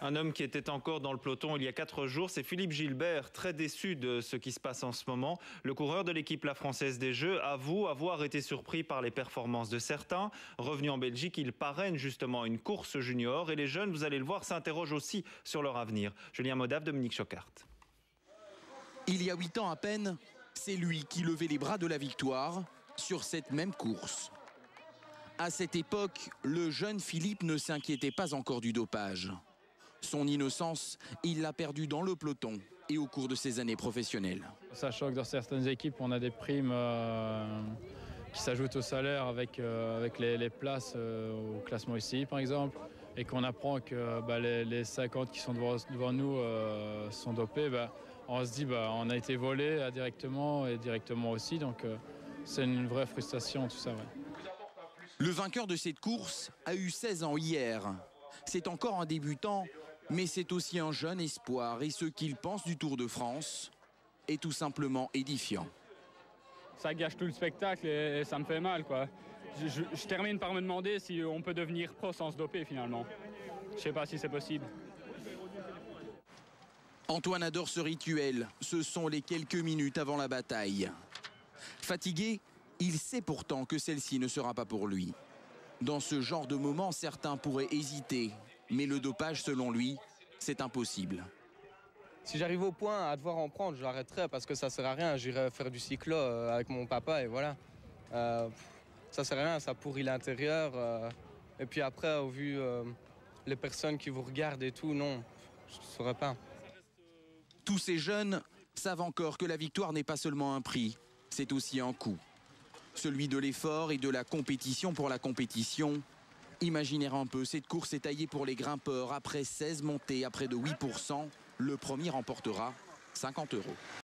Un homme qui était encore dans le peloton il y a 4 jours, c'est Philippe Gilbert, très déçu de ce qui se passe en ce moment. Le coureur de l'équipe La Française des Jeux avoue avoir été surpris par les performances de certains. Revenu en Belgique, il parraine justement une course junior et les jeunes, vous allez le voir, s'interrogent aussi sur leur avenir. Julien Modave, Dominique Choquart. Il y a 8 ans à peine, c'est lui qui levait les bras de la victoire sur cette même course. À cette époque, le jeune Philippe ne s'inquiétait pas encore du dopage. Son innocence, il l'a perdue dans le peloton et au cours de ses années professionnelles. Sachant que dans certaines équipes, on a des primes qui s'ajoutent au salaire avec les places au classement UCI par exemple, et qu'on apprend que les 50 qui sont devant nous sont dopés, on se dit on a été volé indirectement et directement aussi, donc c'est une vraie frustration tout ça. Ouais. Le vainqueur de cette course a eu 16 ans hier. C'est encore un débutant, mais c'est aussi un jeune espoir et ce qu'il pense du Tour de France est tout simplement édifiant. Ça gâche tout le spectacle et ça me fait mal, quoi. Je termine par me demander si on peut devenir pro sans se doper finalement. Je sais pas si c'est possible. Antoine adore ce rituel. Ce sont les quelques minutes avant la bataille. Fatigué, il sait pourtant que celle-ci ne sera pas pour lui. Dans ce genre de moment, certains pourraient hésiter. Mais le dopage, selon lui, c'est impossible. Si j'arrive au point à devoir en prendre, j'arrêterai parce que ça sert à rien. J'irai faire du cyclo avec mon papa et voilà. Ça sert à rien, ça pourrit l'intérieur. Et puis après, au vu les personnes qui vous regardent et tout, non, je ne saurais pas. Tous ces jeunes savent encore que la victoire n'est pas seulement un prix, c'est aussi un coût. Celui de l'effort et de la compétition pour la compétition. Imaginez un peu, cette course est taillée pour les grimpeurs. Après 16 montées à près de 8%, le premier remportera 50 €.